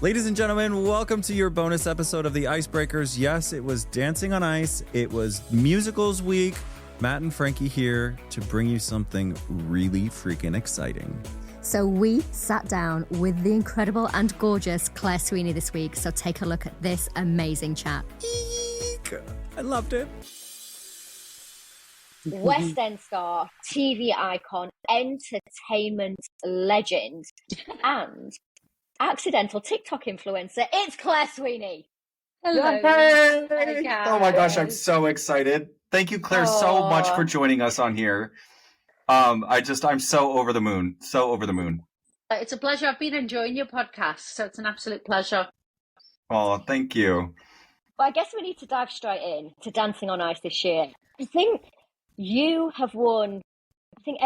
Ladies and gentlemen, welcome to your bonus episode of The Icebreakers. Yes, it was Dancing on Ice. It was Musicals Week. Matt and Frankie here to bring you something really freaking exciting. So we sat down with the incredible and gorgeous Claire Sweeney this week. So take a look at this amazing chat. Eek! I loved it. West End star, TV icon, entertainment legend, and accidental TikTok influencer. It's Claire Sweeney. Hello. Hey! Oh my gosh, I'm so excited. Thank you, Claire, so much for joining us on here. I'm so over the moon. So over the moon. It's a pleasure. I've been enjoying your podcast, so it's an absolute pleasure. Oh, thank you. Well, I guess we need to dive straight in to Dancing on Ice this year. I think you have won,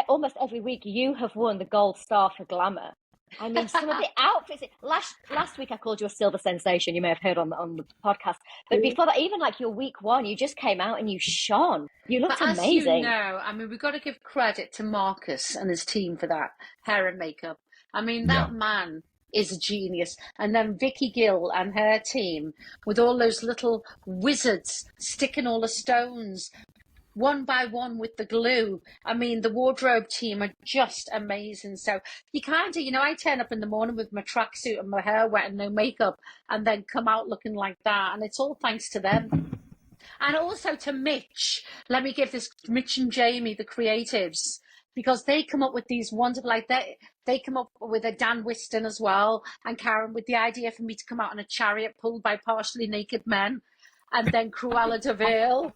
almost every week you have won the gold star for glamour. I mean, some of the outfits. Last week I called you a silver sensation. You may have heard on the podcast. But before that, even like your week one, you just came out and you shone. You looked amazing. As you know, I mean, we've got to give credit to Marcus and his team for that hair and makeup. I mean, that man is a genius. And then Vicky Gill and her team with all those little wizards sticking all the stones one by one with the glue. I mean, the wardrobe team are just amazing. So you kind of, I turn up in the morning with my tracksuit and my hair wet and no makeup and then come out looking like that. And it's all thanks to them. And also to Mitch. Let me give this, Mitch and Jamie, the creatives, because they come up with these wonderful, they come up with a Dan Whiston as well. And Karen with the idea for me to come out on a chariot pulled by partially naked men. And then Cruella de Vil.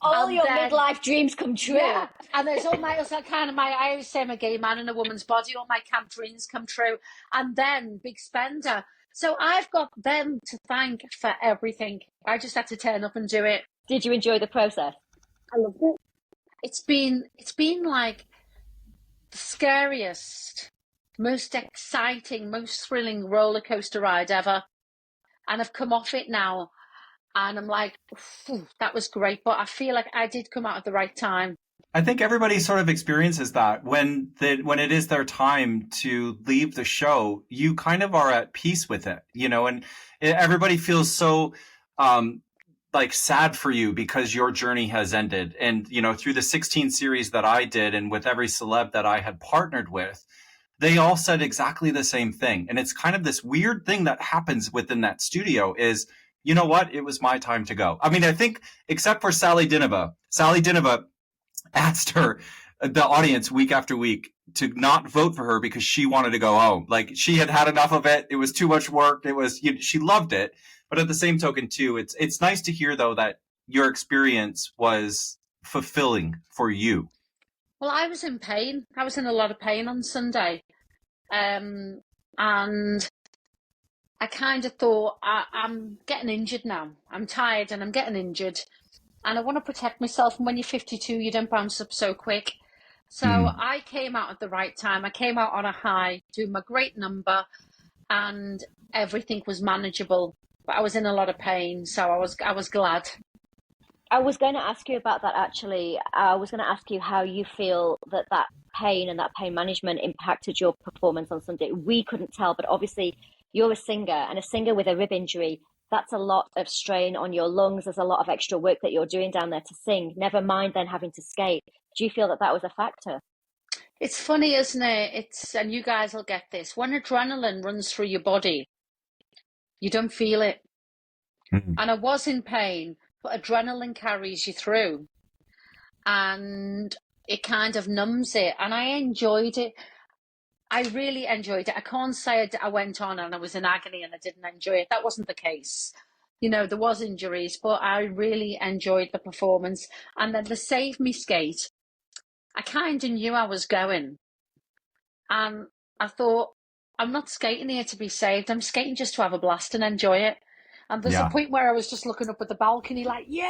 All your midlife dreams come true. Yeah. And there's all I always say I'm a gay man in a woman's body, all my camp dreams come true. And then Big Spender. So I've got them to thank for everything. I just had to turn up and do it. Did you enjoy the process? I loved it. It's been like the scariest, most exciting, most thrilling roller coaster ride ever. And I've come off it now. And I'm like, that was great. But I feel like I did come out at the right time. I think everybody sort of experiences that when it is their time to leave the show, you kind of are at peace with it, and everybody feels so sad for you because your journey has ended. And, through the 16 series that I did and with every celeb that I had partnered with, they all said exactly the same thing. And it's kind of this weird thing that happens within that studio is, you know what? It was my time to go. I mean, I think except for Sally Dinova asked the audience week after week to not vote for her because she wanted to go home. Like she had had enough of it. It was too much work. She loved it. But at the same token too, it's nice to hear though that your experience was fulfilling for you. Well, I was in pain. I was in a lot of pain on Sunday. And I kind of thought, I'm getting injured now. I'm tired and I'm getting injured. And I want to protect myself. And when you're 52, you don't bounce up so quick. So I came out at the right time. I came out on a high, doing my great number, and everything was manageable. But I was in a lot of pain, so I was glad. I was going to ask you about that, actually. I was going to ask you how you feel that pain and that pain management impacted your performance on Sunday. We couldn't tell, but obviously you're a singer, and a singer with a rib injury, that's a lot of strain on your lungs. There's a lot of extra work that you're doing down there to sing, never mind then having to skate. Do you feel that was a factor? It's funny, isn't it? And you guys will get this. When adrenaline runs through your body, you don't feel it. Mm-hmm. And I was in pain, but adrenaline carries you through. And it kind of numbs it. And I enjoyed it. I really enjoyed it. I can't say I went on and I was in agony and I didn't enjoy it. That wasn't the case. There was injuries, but I really enjoyed the performance. And then the Save Me skate, I kind of knew I was going. And I thought, I'm not skating here to be saved. I'm skating just to have a blast and enjoy it. And there's a point where I was just looking up at the balcony like, yeah,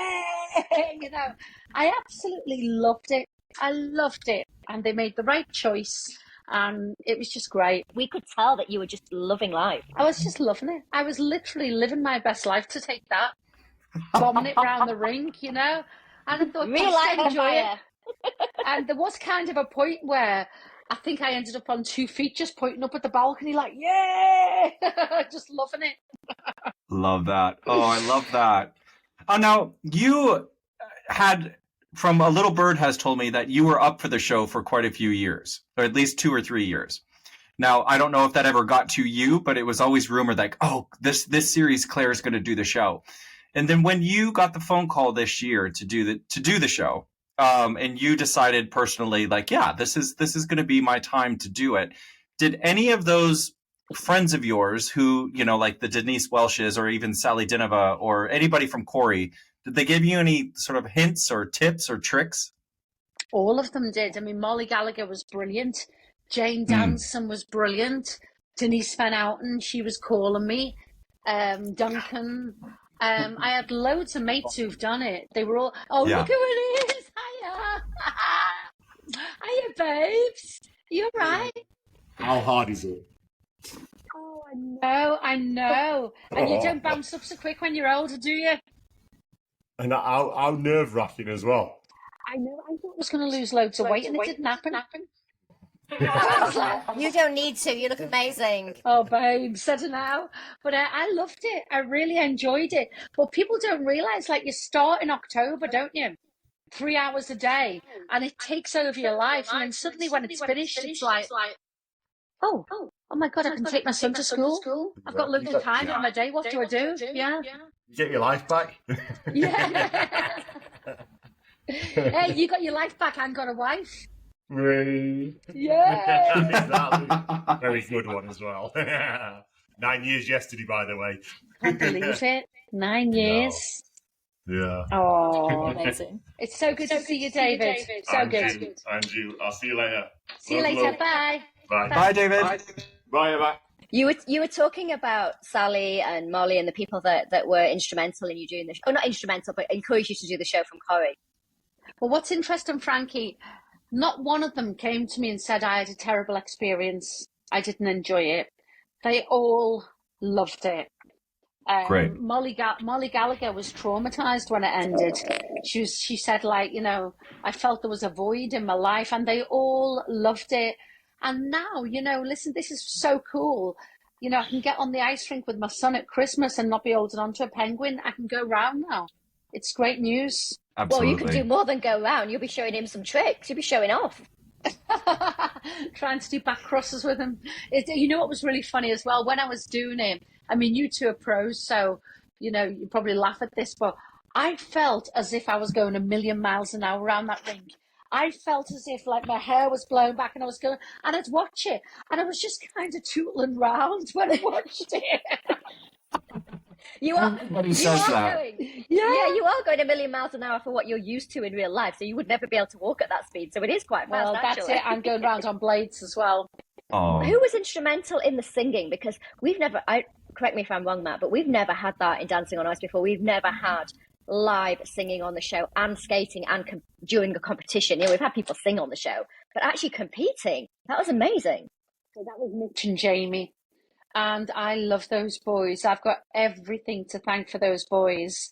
I absolutely loved it. I loved it. And they made the right choice. And it was just great. We could tell that you were just loving life. I was just loving it. I was literally living my best life to take that, bombing it around the rink, And I thought, real life enjoy it. And there was kind of a point where I think I ended up on 2 feet, just pointing up at the balcony, like, yeah, just loving it. Love that. Oh, I love that. Oh, now you had, from a little bird has told me that you were up for the show for quite a few years, or at least 2 or 3 years. Now, I don't know if that ever got to you, but it was always rumored like, oh, this series, Claire's going to do the show. And then when you got the phone call this year to do the show, and you decided personally, like, yeah, this is going to be my time to do it. Did any of those friends of yours who, you know, like the Denise Welsh's or even Sally Dinova or anybody from Corey, did they give you any sort of hints or tips or tricks? All of them did. I mean, Molly Gallagher was brilliant. Jane Danson was brilliant. Denise Van Outen, she was calling me. Duncan. I had loads of mates who've done it. They were all, look who it is. Hiya. Hiya, babes. You all right? How hard is it? Oh, I know. And you don't bounce up so quick when you're older, do you? And how nerve-wracking as well. I know. I thought I was going to lose loads of weight, and it didn't happen. You don't need to. You look amazing. Oh, babes, I don't know. But I loved it. I really enjoyed it. But people don't realise, like, you start in October, don't you? 3 hours a day. And it takes over your life. And then suddenly when it's finished, it's like, oh my God, I can take my son to school. I've got loads of time in my day. What do I do? Yeah. You get your life back. Yeah. Hey, you got your life back and got a wife. Yeah. Exactly. Very good one as well. 9 years yesterday, by the way. Can't believe it. 9 years. No. Yeah. Oh, amazing. It's so good to see you, David. So good. And you. I'll see you later. See you later. Bye. Bye. Bye, David. Bye, Emma. You were talking about Sally and Molly and the people that were instrumental in you doing the show. Oh, not instrumental, but encouraged you to do the show from Corrie. Well, what's interesting, Frankie, not one of them came to me and said I had a terrible experience. I didn't enjoy it. They all loved it. Great. Molly Gallagher was traumatized when it ended. She said, like, you know, I felt there was a void in my life, and they all loved it. And now, you know, listen, this is so cool. You know, I can get on the ice rink with my son at Christmas and not be holding on to a penguin. I can go round now. It's great news. Absolutely. Well, you can do more than go round. You'll be showing him some tricks. You'll be showing off. Trying to do back crosses with him. You know what was really funny as well? When I was doing it, I mean, you two are pros, so, you know, you probably laugh at this, but I felt as if I was going 1,000,000 miles an hour around that rink. I felt as if, like, my hair was blown back and I was going, and I'd watch it, and I was just kind of tootling round when I watched it. You are Everybody says that. going. Yeah, you are going 1,000,000 miles an hour for what you're used to in real life, so you would never be able to walk at that speed. So it is quite fast, Well, that's actually. it. I'm going round on blades as well. Oh. Who was instrumental in the singing? Because we've never, correct me if I'm wrong, Matt, but we've never had that in Dancing on Ice before. We've never had live singing on the show and skating and during a competition. You know, we've had people sing on the show, but actually competing, that was amazing. So that was Mitch and Jamie. And I love those boys. I've got everything to thank for those boys.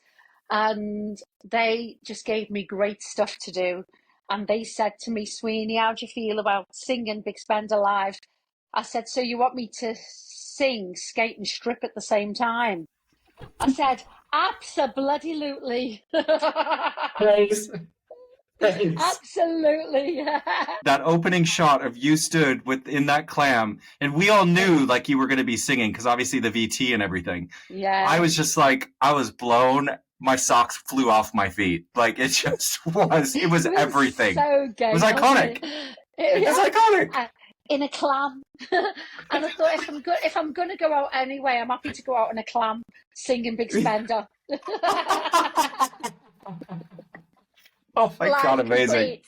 And they just gave me great stuff to do. And they said to me, Sweeney, how do you feel about singing Big Spender live? I said, so you want me to sing, skate and strip at the same time? I said, abso-bloody-lutely. Praise. Absolutely. That opening shot of you stood in that clam, and we all knew like you were going to be singing because obviously the VT and everything. Yeah. I was just like, I was blown. My socks flew off my feet. Like it just was. It was everything. So gay, it was iconic. It was iconic. In a clam. And I thought, if I'm going to go out anyway, I'm happy to go out in a clam singing Big Spender. Oh my God, amazing.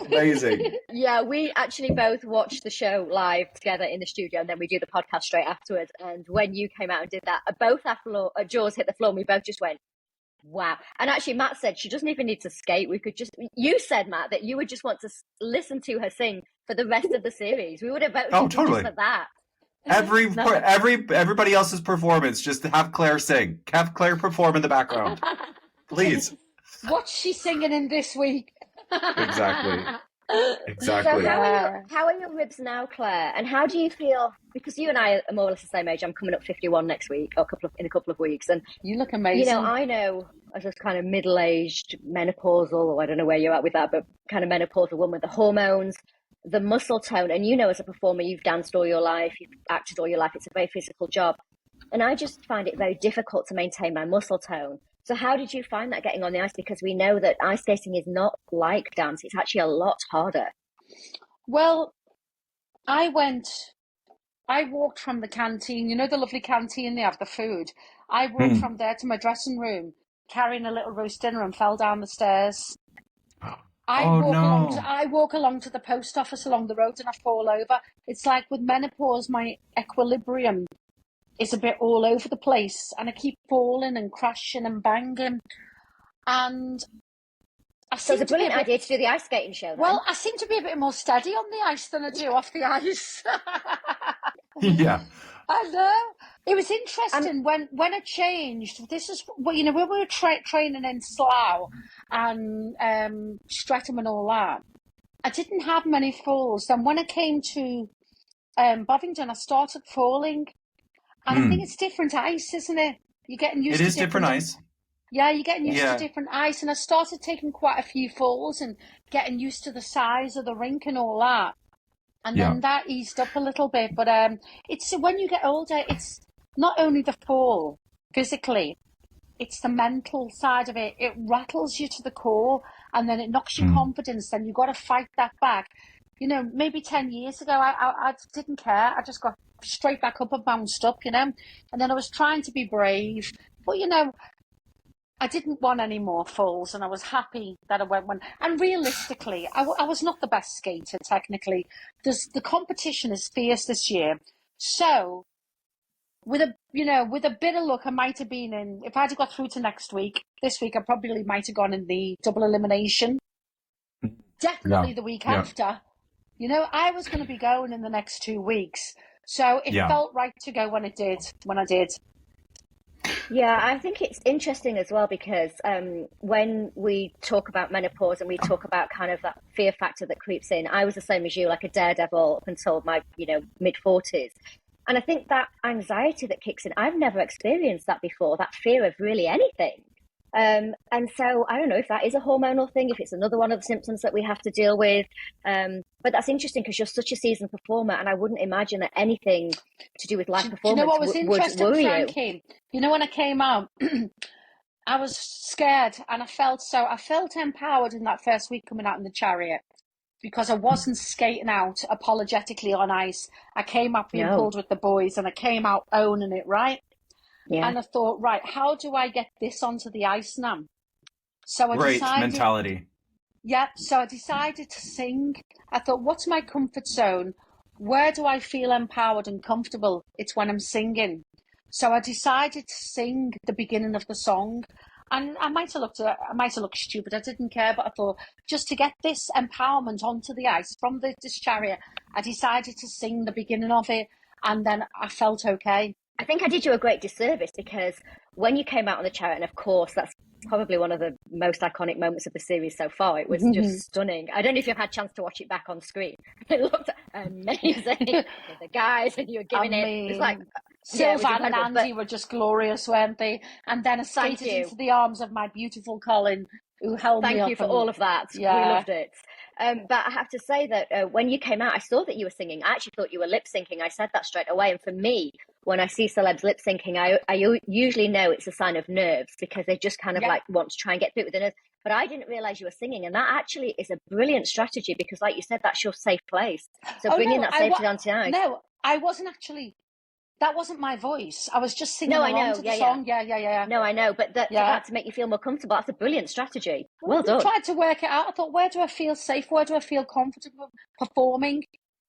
Amazing. Yeah, we actually both watched the show live together in the studio, and then we do the podcast straight afterwards. And when you came out and did that, both our jaws hit the floor, and we both just went, wow. And actually, Matt said she doesn't even need to skate. You said, Matt, that you would just want to listen to her sing for the rest of the series. We would have voted totally. just for that. Everybody else's performance, just to have Claire sing. Have Claire perform in the background. Please. What's she singing in this week? Exactly. Exactly. So how are your ribs now, Claire? And how do you feel? Because you and I are more or less the same age. I'm coming up 51 next week, or in a couple of weeks. And You look amazing. I know as a kind of middle-aged menopausal, or I don't know where you're at with that, but kind of menopausal woman with the hormones, the muscle tone. And as a performer, you've danced all your life, you've acted all your life. It's a very physical job. And I just find it very difficult to maintain my muscle tone. So how did you find that getting on the ice? Because we know that ice skating is not like dance. It's actually a lot harder. Well, I walked from the canteen, the lovely canteen they have the food. I walked from there to my dressing room, carrying a little roast dinner, and fell down the stairs. I walk along to the post office along the road and I fall over. It's like with menopause, my equilibrium is a bit all over the place, and I keep falling and crashing and banging. And so it's a brilliant idea to do the ice skating show. Then. Well, I seem to be a bit more steady on the ice than I do off the ice. Yeah. I know. It was interesting when it changed. This is when we were training in Slough and Streatham and all that. I didn't have many falls. Then when I came to Bovingdon, I started falling. And I think it's different ice, isn't it? You're getting used to It is different ice. Yeah, you're getting used to different ice. And I started taking quite a few falls and getting used to the size of the rink and all that. And then that eased up a little bit. But it's when you get older, it's not only the fall physically, it's the mental side of it. It rattles you to the core, and then it knocks your confidence. Then you've got to fight that back. Maybe 10 years ago, I didn't care. I just got straight back up and bounced up, and then I was trying to be brave, but I didn't want any more falls, and I was happy that I went one. And realistically, I was not the best skater technically. The competition is fierce this year, so with a bit of luck, I might have been in. If I'd have got through to this week I probably might have gone in the double elimination. Definitely the week after. I was going to be going in the next 2 weeks. So it felt right to go when I did. Yeah, I think it's interesting as well because when we talk about menopause and we talk about kind of that fear factor that creeps in, I was the same as you, like a daredevil up until my, mid-40s. And I think that anxiety that kicks in, I've never experienced that before, that fear of really anything. And so I don't know if that is a hormonal thing, if it's another one of the symptoms that we have to deal with. But that's interesting because you're such a seasoned performer, and I wouldn't imagine that anything to do with live performance what was interesting, would worry Frankie? When I came out, I was scared, and I felt empowered in that first week coming out in the chariot because I wasn't skating out apologetically on ice. I came out being pulled with the boys, and I came out owning it, right? Yeah. And I thought, right, how do I get this onto the ice now? So I decided mentality. Yeah, so I decided to sing. I thought, what's my comfort zone? Where do I feel empowered and comfortable? It's when I'm singing. So I decided to sing the beginning of the song. And I might have looked stupid. I didn't care, but I thought just to get this empowerment onto the ice from this chariot, I decided to sing the beginning of it, and then I felt okay. I think I did you a great disservice because when you came out on the chariot, and of course that's probably one of the most iconic moments of the series so far. It was just stunning. I don't know if you've had a chance to watch it back on screen. It looked amazing. The guys, and you were giving it was like Sylvan and Andy were just glorious, weren't they? And then I skated into the arms of my beautiful Colin, who held me up. Thank you for all of that. Yeah. We loved it. But I have to say that when you came out, I saw that you were singing. I actually thought you were lip syncing. I said that straight away. And for me, when I see celebs lip syncing, I usually know it's a sign of nerves because they just kind of like want to try and get through it with the nerves. But I didn't realize you were singing. And that actually is a brilliant strategy because, like you said, that's your safe place. So bringing that safety onto the ice. No, I wasn't actually. That wasn't my voice. I was just singing along to the song. Yeah. No, I know. But that to make you feel more comfortable, that's a brilliant strategy. Well done. I tried to work it out. I thought, where do I feel safe? Where do I feel comfortable performing?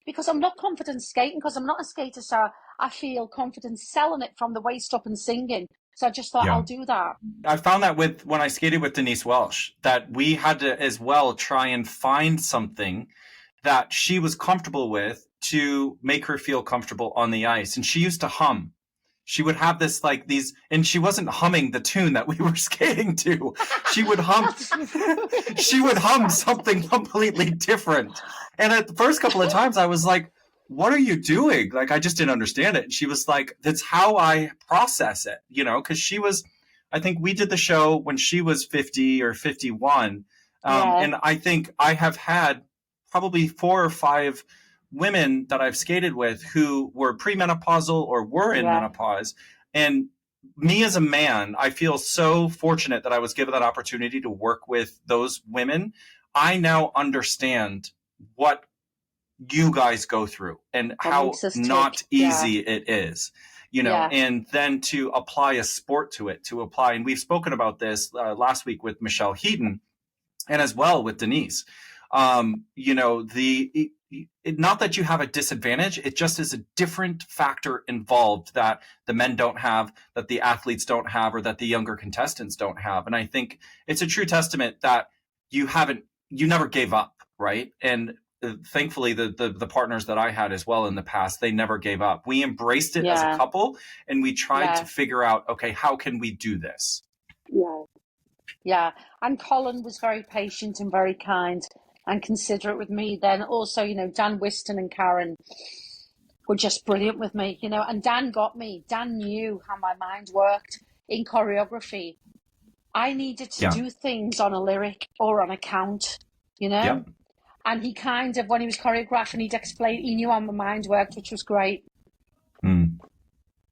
Because I'm not confident skating, because I'm not a skater, so I feel confident selling it from the waist up and singing. So I just thought, I'll do that. I found that when I skated with Denise Welsh, that we had to as well try and find something that she was comfortable with to make her feel comfortable on the ice. And she used to hum. she would have this like these, and she wasn't humming the tune that we were skating to. She would hum, she would hum something completely different. And at the first couple of times I was like, what are you doing? Like, I just didn't understand it. And she was like, that's how I process it, you know, because she was, I think we did the show when she was 50 or 51. And I think I have had probably 4 or 5 women that I've skated with who were premenopausal or were in menopause. And me as a man, I feel so fortunate that I was given that opportunity to work with those women. I now understand what you guys go through and how not easy it is, you know, and then to apply a sport to it, and we've spoken about this last week with Michelle Heaton and as well with Denise. You know, not that you have a disadvantage, it just is a different factor involved that the men don't have, that the athletes don't have, or that the younger contestants don't have. And I think it's a true testament that you never gave up, right? And thankfully the partners that I had as well in the past, they never gave up. We embraced it as a couple, and we tried to figure out, okay, how can we do this? Yeah. And Colin was very patient and very kind and considerate with me. Then also, you know, Dan Whiston and Karen were just brilliant with me, you know, and Dan got me. Dan knew how my mind worked in choreography. I needed to do things on a lyric or on a count, you know? Yep. And he kind of, when he was choreographing, he'd explain, he knew how my mind worked, which was great.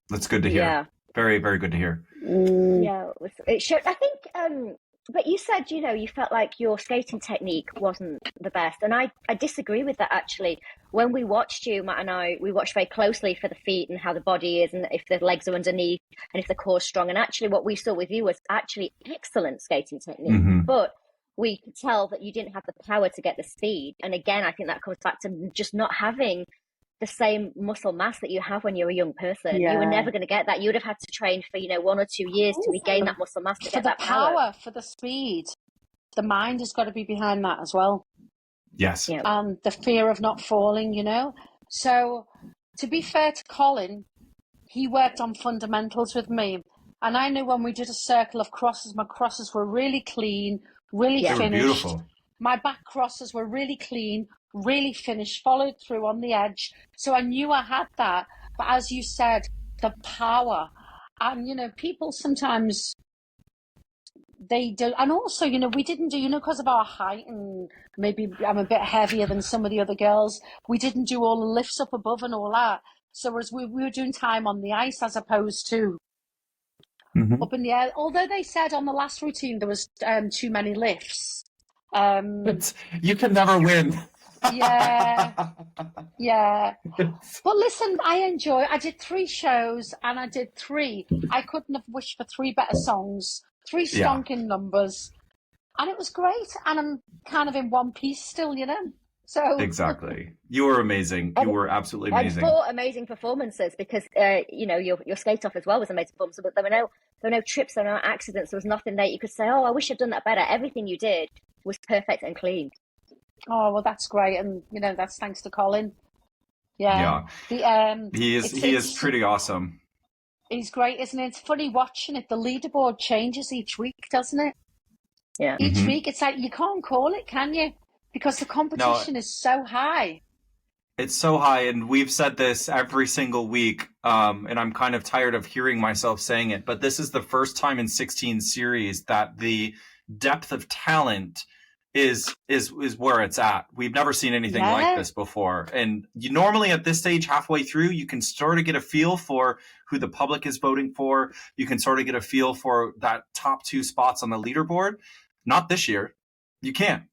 That's good to hear. Yeah. Very, very good to hear. Yeah, it should. I think, but you said, you know, you felt like your skating technique wasn't the best. And I disagree with that, actually. When we watched you, Matt and I, we watched very closely for the feet and how the body is and if the legs are underneath and if the core's strong. And actually what we saw with you was actually excellent skating technique. But we could tell that you didn't have the power to get the speed. And again, I think that comes back to just not having the same muscle mass that you have when you're a young person. You were never going to get that. You would have had to train for, you know, 1 or 2 years to regain that muscle mass to get that power. For the speed. The mind has got to be behind that as well. Yes. And the fear of not falling, you know. So to be fair to Colin, he worked on fundamentals with me. And I knew when we did a circle of crosses, my crosses were really clean, really finished. Beautiful. My back crosses were really clean, really finished, followed through on the edge. So I knew I had that. But as you said, the power. And, you know, people sometimes, they do. And also, you know, we didn't do, you know, because of our height and maybe I'm a bit heavier than some of the other girls, we didn't do all the lifts up above and all that. So as we were doing time on the ice as opposed to up in the air. Although they said on the last routine there was too many lifts. You can never win. Yeah. But listen, I did 3 shows and I did 3. I couldn't have wished for 3 better songs, 3 stonking numbers. And it was great. And I'm kind of in one piece still, you know. So exactly. You were amazing. You were absolutely amazing. And 4 amazing performances because, you know, your skate off as well was an amazing performance. But there were no trips, there were no accidents. There was nothing that you could say, oh, I wish I'd done that better. Everything you did was perfect and clean. Oh, well, that's great. And, you know, that's thanks to Colin. Yeah. He is pretty awesome. He's great, isn't it? It's funny watching it. The leaderboard changes each week, doesn't it? Yeah. Each week, it's like, you can't call it, can you? Because the competition is so high. It's so high, and we've said this every single week, and I'm kind of tired of hearing myself saying it, but this is the first time in 16 series that the depth of talent is where it's at. We've never seen anything like this before. And you normally at this stage, halfway through, you can sort of get a feel for who the public is voting for. You can sort of get a feel for that top 2 spots on the leaderboard. Not this year. You can't.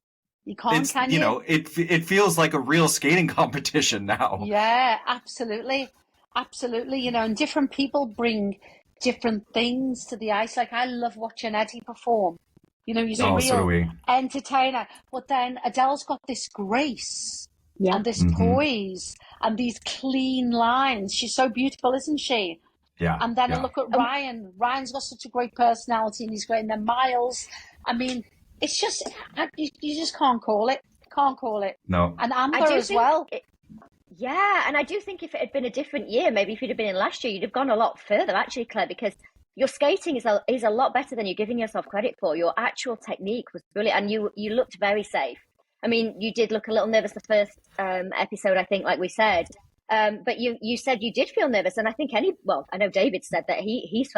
You can't, can you? You know, it feels like a real skating competition now. Yeah, absolutely. Absolutely. You know, and different people bring different things to the ice. Like, I love watching Eddie perform. You know, he's a real entertainer. But then Adele's got this grace and this poise and these clean lines. She's so beautiful, isn't she? Yeah. And then I look at Ryan. Ryan's got such a great personality and he's great. And then Miles, I mean, it's just, you just can't call it. Can't call it. No. And Amber as well. Yeah, and I do think if it had been a different year, maybe if you'd have been in last year, you'd have gone a lot further, actually, Claire, because your skating is a lot better than you're giving yourself credit for. Your actual technique was brilliant, and you looked very safe. I mean, you did look a little nervous the first episode, I think, like we said. But you said you did feel nervous, and I think I know David said that he's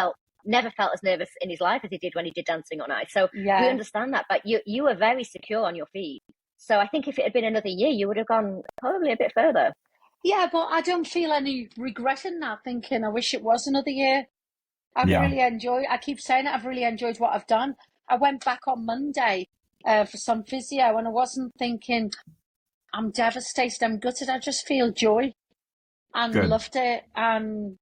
never felt as nervous in his life as he did when he did Dancing on Ice. So we understand that, but you were very secure on your feet. So I think if it had been another year, you would have gone probably a bit further. Yeah, but I don't feel any regret in that, thinking I wish it was another year. I keep saying it, I've really enjoyed what I've done. I went back on Monday for some physio, and I wasn't thinking, I'm devastated, I'm gutted. I just feel joy and loved it. And,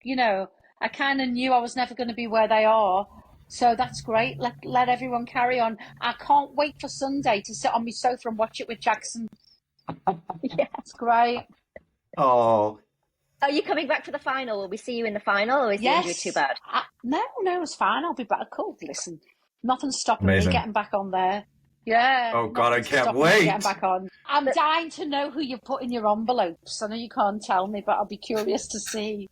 I kind of knew I was never going to be where they are. So that's great. Let everyone carry on. I can't wait for Sunday to sit on my sofa and watch it with Jackson. Yeah, it's great. Oh. Are you coming back for the final? Will we see you in the final, or is the injury too bad? No, it's fine. I'll be back. Cool. Listen, nothing's stopping me getting back on there. Yeah. Oh, God, I can't wait. Getting back on. I'm dying to know who you put in your envelopes. I know you can't tell me, but I'll be curious to see.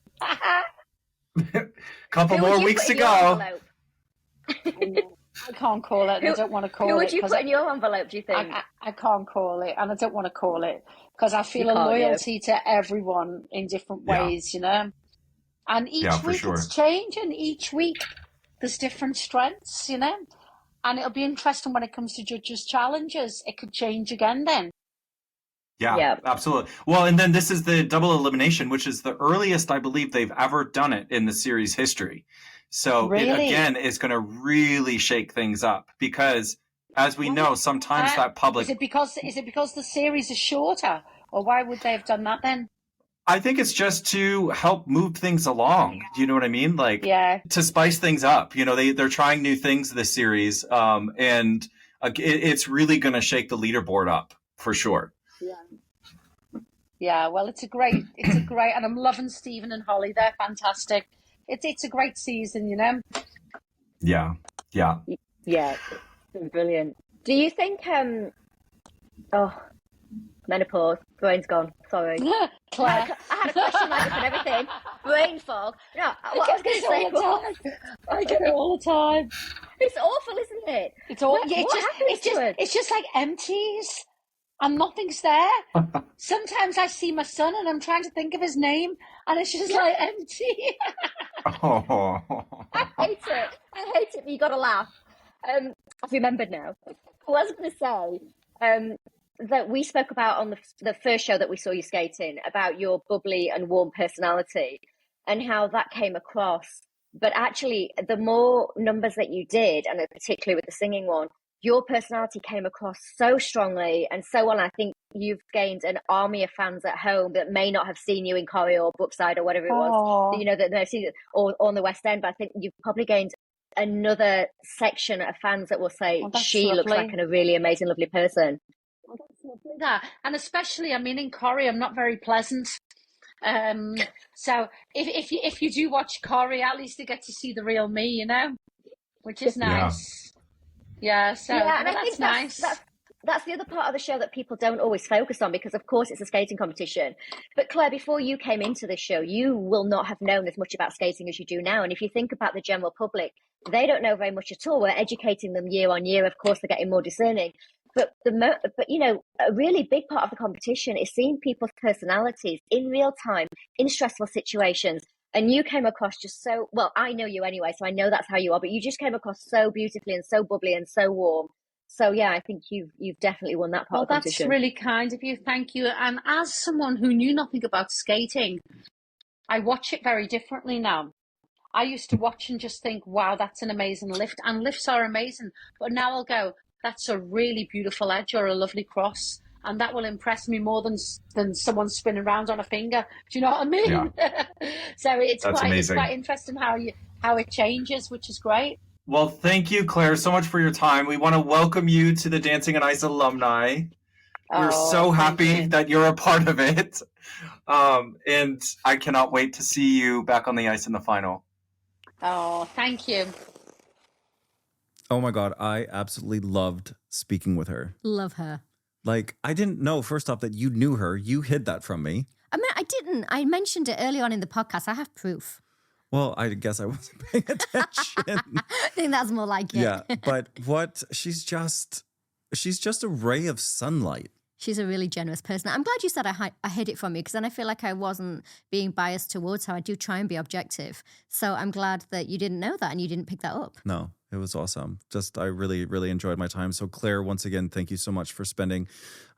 Couple more weeks to go. I can't call it. I don't want to call it. Who would you put in your envelope, do you think? I can't call it, and I don't want to call it because I feel a loyalty to everyone in different ways, And each week it's changing. Each week there's different strengths, And it'll be interesting when it comes to judges' challenges. It could change again then. Yeah, absolutely. Well, and then this is the double elimination, which is the earliest, I believe, they've ever done it in the series history. So it, again, is going to really shake things up because, as we know, sometimes that public... Is it because the series is shorter? Or why would they have done that then? I think it's just to help move things along. Do you know what I mean? To spice things up. They're trying new things this series, and it's really going to shake the leaderboard up for sure. Yeah. Well, it's a great, and I'm loving Stephen and Holly. They're fantastic. It's a great season, Yeah. Yeah, brilliant. Do you think? Menopause. Brain's gone. Sorry. Claire. I had a question like this and everything. Brain fog. No, what I was going to say was... I get it all the time. It's awful, isn't it? It's all. It's just like empties. And nothing's there. Sometimes I see my son and I'm trying to think of his name and it's just like empty. I hate it, but you got to laugh. I've remembered now. I was going to say that we spoke about on the first show that we saw you skating about your bubbly and warm personality and how that came across. But actually, the more numbers that you did, and particularly with the singing one, your personality came across so strongly and so well. I think you've gained an army of fans at home that may not have seen you in choreo or Brookside or whatever it was, that they've seen it or on the West End. But I think you've probably gained another section of fans that will say she looks like a really amazing, lovely person. Well, that's lovely. And especially, in choreo, I'm not very pleasant. So if you do watch choreo, at least you get to see the real me, which is nice. Yeah, and I think that's nice. That's the other part of the show that people don't always focus on because, of course, it's a skating competition. But Claire, before you came into this show, you will not have known as much about skating as you do now. And if you think about the general public, they don't know very much at all. We're educating them year on year. Of course, they're getting more discerning. But a really big part of the competition is seeing people's personalities in real time, in stressful situations. And you came across just so well. I know you anyway, so I know that's how you are. But you just came across so beautifully and so bubbly and so warm. So yeah, I think you've definitely won that part of the competition. Well, that's really kind of you. Thank you. And as someone who knew nothing about skating, I watch it very differently now. I used to watch and just think, wow, that's an amazing lift. And lifts are amazing. But now I'll go, that's a really beautiful edge or a lovely cross. And that will impress me more than someone spinning around on a finger. Do you know what I mean? Yeah. So it's quite interesting how it changes, which is great. Well, thank you, Claire, so much for your time. We want to welcome you to the Dancing on Ice alumni. We're so happy that you're a part of it. And I cannot wait to see you back on the ice in the final. Oh, thank you. Oh my God, I absolutely loved speaking with her. Love her. Like, I didn't know, first off, that you knew her. You hid that from me. I mean, I didn't. I mentioned it early on in the podcast. I have proof. Well, I guess I wasn't paying attention. I think that's more like it. Yeah, but she's just a ray of sunlight. She's a really generous person. I'm glad you said I hid it from you, because then I feel like I wasn't being biased towards her. I do try and be objective. So I'm glad that you didn't know that and you didn't pick that up. No, it was awesome. I really, really enjoyed my time. So Claire, once again, thank you so much for spending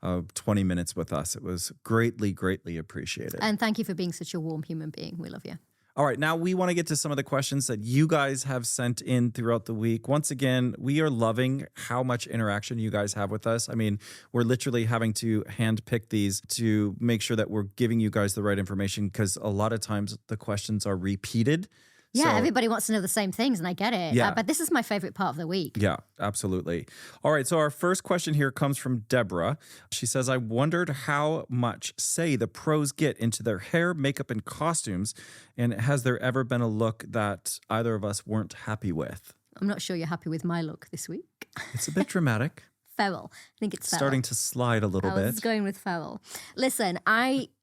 20 minutes with us. It was greatly, greatly appreciated. And thank you for being such a warm human being. We love you. All right, now we want to get to some of the questions that you guys have sent in throughout the week. Once again, we are loving how much interaction you guys have with us. I mean, we're literally having to handpick these to make sure that we're giving you guys the right information, because a lot of times the questions are repeated. Yeah, So- everybody wants to know the same things, and I get it. Yeah. But this is my favorite part of the week. Yeah, absolutely. All right, so our first question here comes from Deborah. She says, I wondered how much say the pros get into their hair, makeup, and costumes, and has there ever been a look that either of us weren't happy with? I'm not sure you're happy with my look this week. It's a bit dramatic. Feral. I think it's feral. Starting to slide a little I was bit. going with feral. Listen,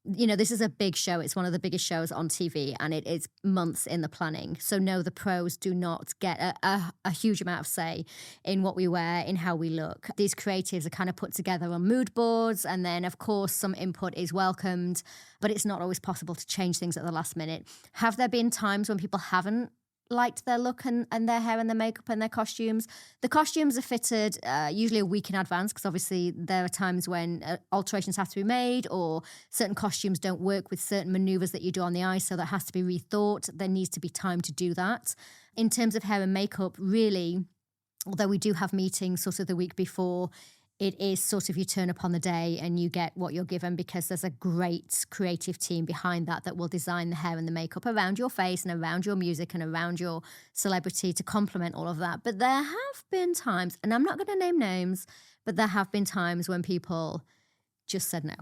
this is a big show. It's one of the biggest shows on TV, and it is months in the planning. So no, the pros do not get a huge amount of say in what we wear, in how we look. These creatives are kind of put together on mood boards, and then of course some input is welcomed, but it's not always possible to change things at the last minute. Have there been times when people haven't liked their look and their hair and their makeup and their costumes? The costumes are fitted usually a week in advance, because obviously there are times when alterations have to be made, or certain costumes don't work with certain maneuvers that you do on the ice, so that has to be rethought. There needs to be time to do that. In terms of hair and makeup, really, although we do have meetings sort of the week before, it is sort of you turn up on the day and you get what you're given, because there's a great creative team behind that will design the hair and the makeup around your face and around your music and around your celebrity to complement all of that. But there have been times, and I'm not going to name names, but there have been times when people just said no.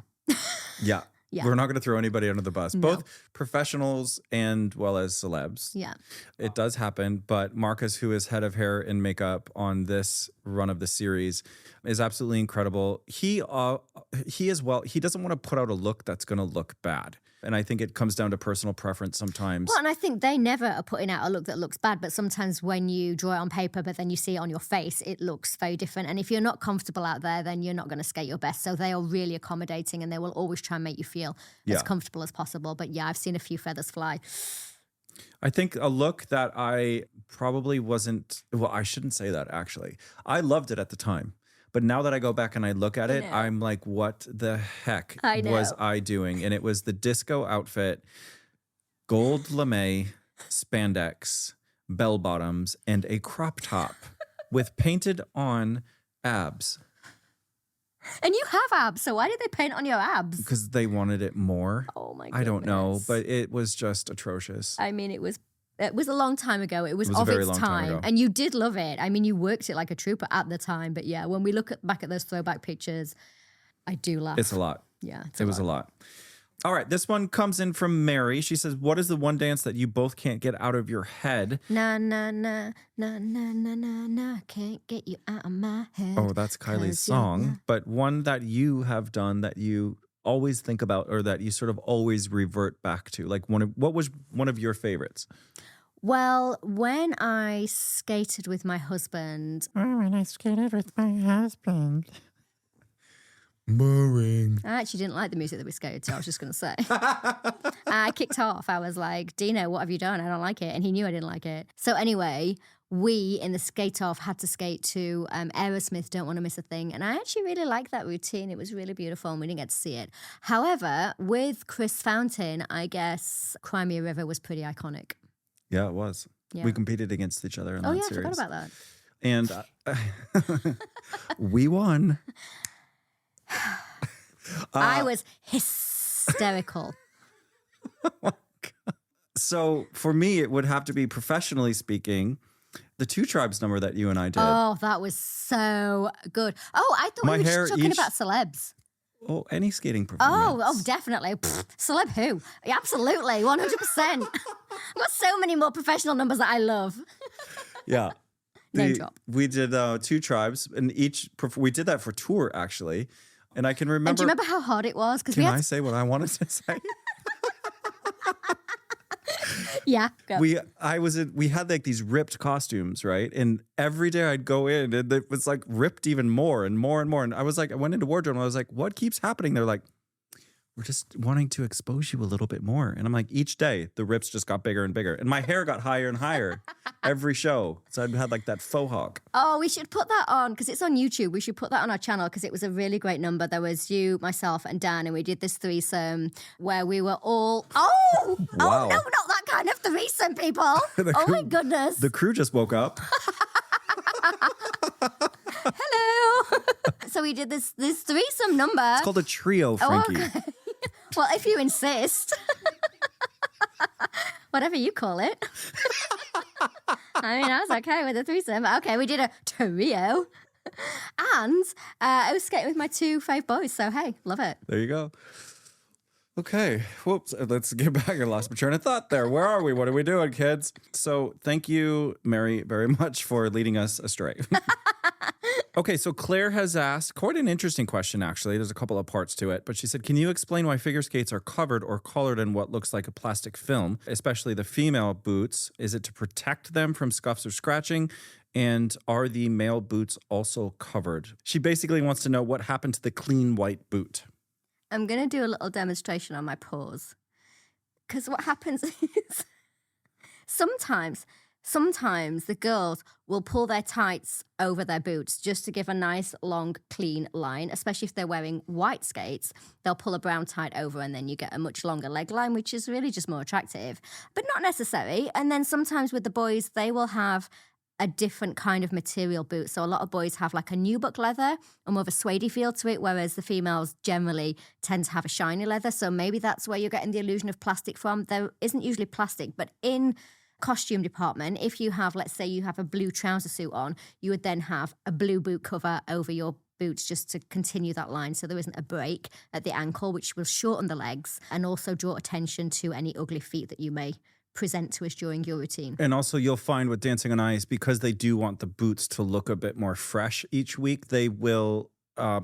Yeah. Yeah. We're not going to throw anybody under the bus. No. Both professionals and well as celebs. Yeah. It does happen, but Marcus, who is head of hair and makeup on this run of the series, is absolutely incredible. He as well, he doesn't want to put out a look that's going to look bad. And I think it comes down to personal preference sometimes. Well, and I think they never are putting out a look that looks bad, but sometimes when you draw it on paper, but then you see it on your face, it looks very different. And if you're not comfortable out there, then you're not going to skate your best. So they are really accommodating, and they will always try and make you feel as comfortable as possible. But yeah, I've seen a few feathers fly. I think a look that I probably wasn't, well, I shouldn't say that actually. I loved it at the time. But now that I go back and I look at it, I'm like, what the heck was I doing? And it was the disco outfit, gold lame, spandex, bell bottoms, and a crop top with painted on abs. And you have abs, so why did they paint on your abs? Because they wanted it more. Oh my goodness. I don't know, but it was just atrocious. I mean, it was a long time ago. It was a of very its long time ago. And you did love it. I mean, you worked it like a trooper at the time. But yeah, when we look back at those throwback pictures, I do laugh. It's a lot. Yeah, it was a lot. All right, this one comes in from Mary. She says, what is the one dance that you both can't get out of your head? Na, na, na, na, na, na, na, na, can't get you out of my head. Oh, that's Kylie's song. But one that you have done that you always think about, or that you sort of always revert back to? Like, what was one of your favorites? Well, when I skated with my husband. When I skated with my husband. Boring. I actually didn't like the music that we skated to, I was just going to say. I kicked off. I was like, Dino, what have you done? I don't like it. And he knew I didn't like it. So anyway, we in the skate off had to skate to Aerosmith, Don't Want to Miss a Thing. And I actually really liked that routine. It was really beautiful and we didn't get to see it. However, with Chris Fountain, I guess Crimea River was pretty iconic. Yeah, it was. Yeah. We competed against each other in that series. I forgot about that. And we won. I was hysterical. Oh my God. So for me, it would have to be, professionally speaking, the Two Tribes number that you and I did. Oh, that was so good. Oh, I thought we were just talking about celebs. Oh, any skating performance. Oh, definitely. Celeb who? Yeah, absolutely, 100%. I've got so many more professional numbers that I love. Yeah. Name drop. We did Two Tribes, and we did that for tour, actually. And I can And remember. do you remember how hard it was? Because Can we I had say what I wanted to say? yeah, go. we had like these ripped costumes, right? And every day I'd go in and it was like ripped even more and more and more. And I went into wardrobe and I was like, what keeps happening? They're like, we're just wanting to expose you a little bit more. And I'm like, each day the rips just got bigger and bigger. And my hair got higher and higher every show. So I had like that faux hawk. Oh, we should put that on because it's on YouTube. We should put that on our channel because it was a really great number. There was you, myself, and Dan, and we did this threesome where we were all. Oh no, not that kind of threesome, people. My goodness. The crew just woke up. Hello. So we did this threesome number. It's called a trio, Frankie. Oh, okay. Well, if you insist. Whatever you call it. I mean, I was okay with a threesome. Okay, we did a trio. And I was skating with my 2 fave boys. So, hey, love it. There you go. Okay. Whoops. Let's get back. I lost my train of thought there. Where are we? What are we doing, kids? So thank you, Mary, very much for leading us astray. Okay, so Claire has asked quite an interesting question, actually. There's a couple of parts to it. But she said, can you explain why figure skates are covered or colored in what looks like a plastic film, especially the female boots? Is it to protect them from scuffs or scratching? And are the male boots also covered? She basically wants to know what happened to the clean white boot. I'm going to do a little demonstration on my paws. Because what happens is sometimes the girls will pull their tights over their boots just to give a nice, long, clean line, especially if they're wearing white skates. They'll pull a brown tight over and then you get a much longer leg line, which is really just more attractive, but not necessary. And then sometimes with the boys, they will have a different kind of material boot. So a lot of boys have like a nubuck leather and more of a suede feel to it, whereas the females generally tend to have a shiny leather. So maybe that's where you're getting the illusion of plastic from. There isn't usually plastic, but in costume department, if you have, let's say you have a blue trouser suit on, you would then have a blue boot cover over your boots just to continue that line so there isn't a break at the ankle, which will shorten the legs and also draw attention to any ugly feet that you may present to us during your routine. And also you'll find with Dancing on Ice, because they do want the boots to look a bit more fresh each week, they will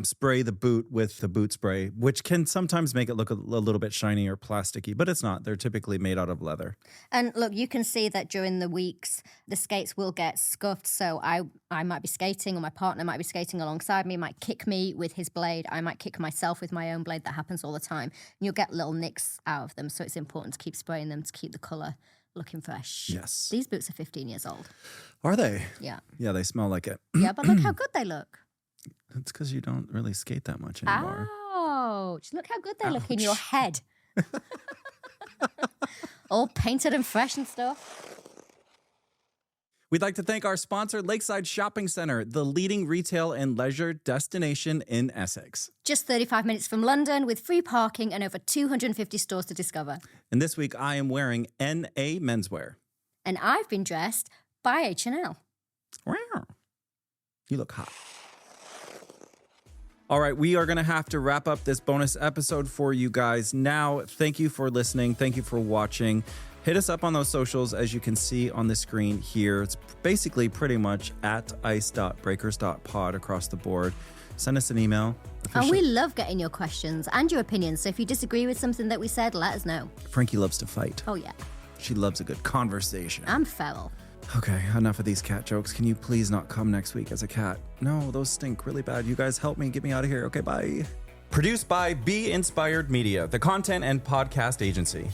spray the boot with the boot spray, which can sometimes make it look a little bit shiny or plasticky, but it's not. They're typically made out of leather. And look, you can see that during the weeks, the skates will get scuffed. So I might be skating or my partner might be skating alongside me, might kick me with his blade. I might kick myself with my own blade. That happens all the time. And you'll get little nicks out of them. So it's important to keep spraying them to keep the colour looking fresh. Yes. These boots are 15 years old. Are they? Yeah. Yeah, they smell like it. Yeah, but look how good they look. That's because you don't really skate that much anymore. Ouch. Look how good they look in your head. All painted and fresh and stuff. We'd like to thank our sponsor, Lakeside Shopping Centre, the leading retail and leisure destination in Essex. Just 35 minutes from London with free parking and over 250 stores to discover. And this week I am wearing NA menswear. And I've been dressed by H&L. Wow. You look hot. All right, we are going to have to wrap up this bonus episode for you guys now. Thank you for listening. Thank you for watching. Hit us up on those socials, as you can see on the screen here. It's basically pretty much at ice.breakers.pod across the board. Send us an email. And we love getting your questions and your opinions. So if you disagree with something that we said, let us know. Frankie loves to fight. Oh, yeah. She loves a good conversation. I'm feral. Okay, enough of these cat jokes. Can you please not come next week as a cat? No, those stink really bad. You guys help me. Get me out of here. Okay, bye. Produced by Be Inspired Media, the content and podcast agency.